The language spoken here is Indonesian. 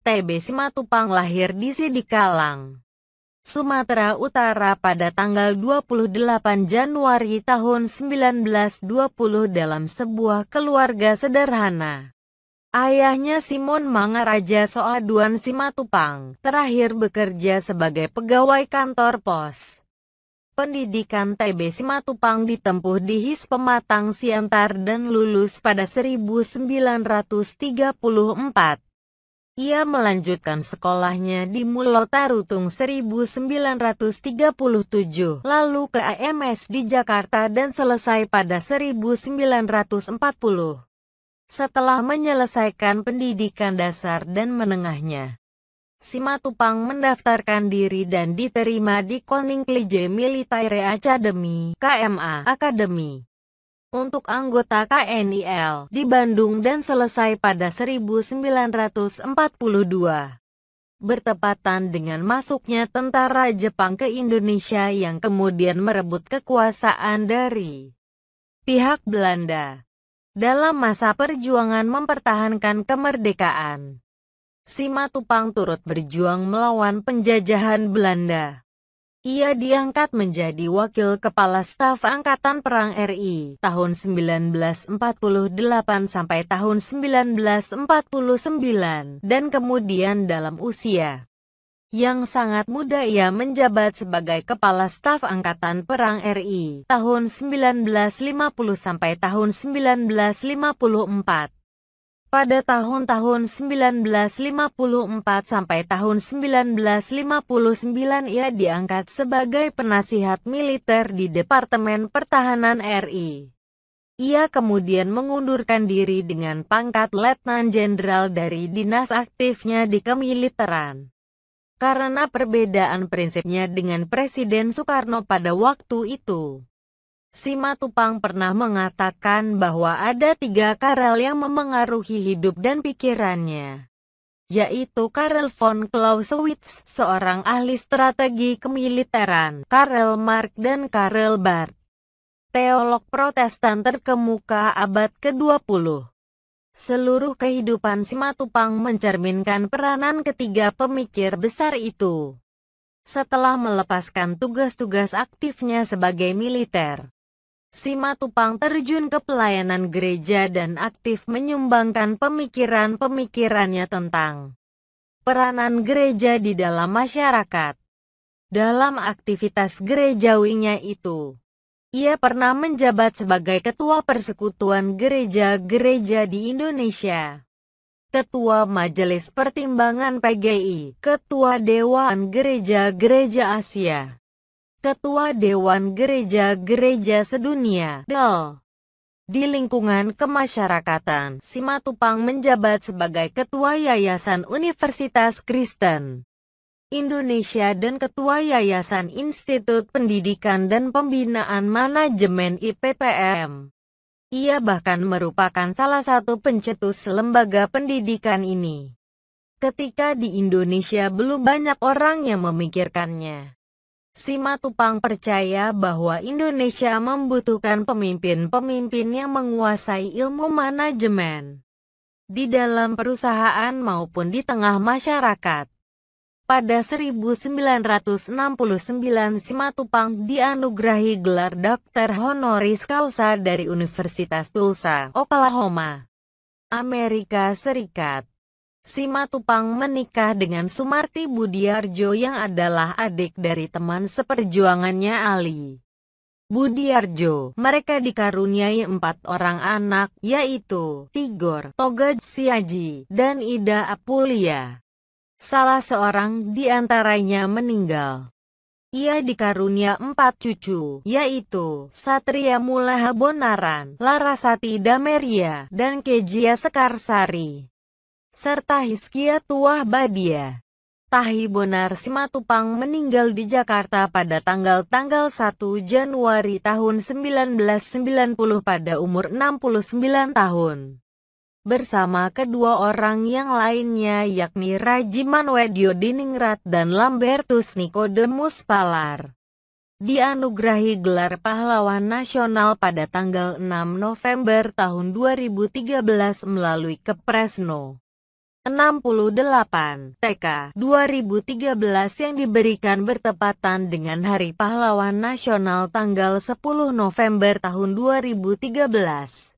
TB Simatupang lahir di Sidikalang, Sumatera Utara pada tanggal 28 Januari tahun 1920 dalam sebuah keluarga sederhana. Ayahnya Simon Mangaraja Soaduan Simatupang terakhir bekerja sebagai pegawai kantor pos. Pendidikan TB Simatupang ditempuh di HIS Pematang Siantar dan lulus pada 1934. Ia melanjutkan sekolahnya di Mulo Tarutung 1937, lalu ke AMS di Jakarta dan selesai pada 1940. Setelah menyelesaikan pendidikan dasar dan menengahnya, Simatupang mendaftarkan diri dan diterima di Koninklijke Militaire Academy (KMA) Akademi untuk anggota KNIL di Bandung dan selesai pada 1942. Bertepatan dengan masuknya tentara Jepang ke Indonesia yang kemudian merebut kekuasaan dari pihak Belanda. Dalam masa perjuangan mempertahankan kemerdekaan, Simatupang turut berjuang melawan penjajahan Belanda. Ia diangkat menjadi Wakil Kepala Staf Angkatan Perang RI tahun 1948 sampai tahun 1949 dan kemudian dalam usia yang sangat muda ia menjabat sebagai Kepala Staf Angkatan Perang RI tahun 1950 sampai tahun 1954. Pada tahun-tahun 1954 sampai tahun 1959 ia diangkat sebagai penasihat militer di Departemen Pertahanan RI. Ia kemudian mengundurkan diri dengan pangkat Letnan Jenderal dari dinas aktifnya di kemiliteran. Karena perbedaan prinsipnya dengan Presiden Soekarno pada waktu itu, Simatupang pernah mengatakan bahwa ada 3 Karel yang memengaruhi hidup dan pikirannya, yaitu Karel von Clausewitz, seorang ahli strategi kemiliteran, Karel Marx dan Karel Barth, teolog Protestan terkemuka abad ke-20. Seluruh kehidupan Simatupang mencerminkan peranan ketiga pemikir besar itu. Setelah melepaskan tugas-tugas aktifnya sebagai militer, Simatupang terjun ke pelayanan gereja dan aktif menyumbangkan pemikiran-pemikirannya tentang peranan gereja di dalam masyarakat. Dalam aktivitas gerejawinya itu, ia pernah menjabat sebagai Ketua Persekutuan Gereja-Gereja di Indonesia, Ketua Majelis Pertimbangan PGI, Ketua Dewan Gereja-Gereja Asia, Ketua Dewan Gereja-Gereja Sedunia (DEL). Di lingkungan kemasyarakatan, Simatupang menjabat sebagai Ketua Yayasan Universitas Kristen Indonesia dan Ketua Yayasan Institut Pendidikan dan Pembinaan Manajemen IPPM. Ia bahkan merupakan salah satu pencetus lembaga pendidikan ini. Ketika di Indonesia belum banyak orang yang memikirkannya, Simatupang percaya bahwa Indonesia membutuhkan pemimpin-pemimpin yang menguasai ilmu manajemen di dalam perusahaan maupun di tengah masyarakat. Pada 1969 Simatupang dianugerahi gelar Doktor Honoris Causa dari Universitas Tulsa, Oklahoma, Amerika Serikat. Simatupang menikah dengan Sumarti Budiarjo yang adalah adik dari teman seperjuangannya Ali Budiarjo. Mereka dikaruniai 4 orang anak, yaitu Tigor, Togaj Siaji, dan Ida Apulia. Salah seorang di antaranya meninggal. Ia dikarunia 4 cucu, yaitu Satria Mulaha Bonaran, Larasati Dameria, dan Kejia Sekarsari, serta Hizkia Tuah Badia. Tahi Bonar Simatupang meninggal di Jakarta pada tanggal 1 Januari tahun 1990 pada umur 69 tahun. Bersama kedua orang yang lainnya yakni Rajiman Wedyo Diningrat dan Lambertus Nicodemus Palar. Dianugerahi gelar Pahlawan Nasional pada tanggal 6 November tahun 2013 melalui Kepres No. 68 TK 2013 yang diberikan bertepatan dengan Hari Pahlawan Nasional tanggal 10 November tahun 2013.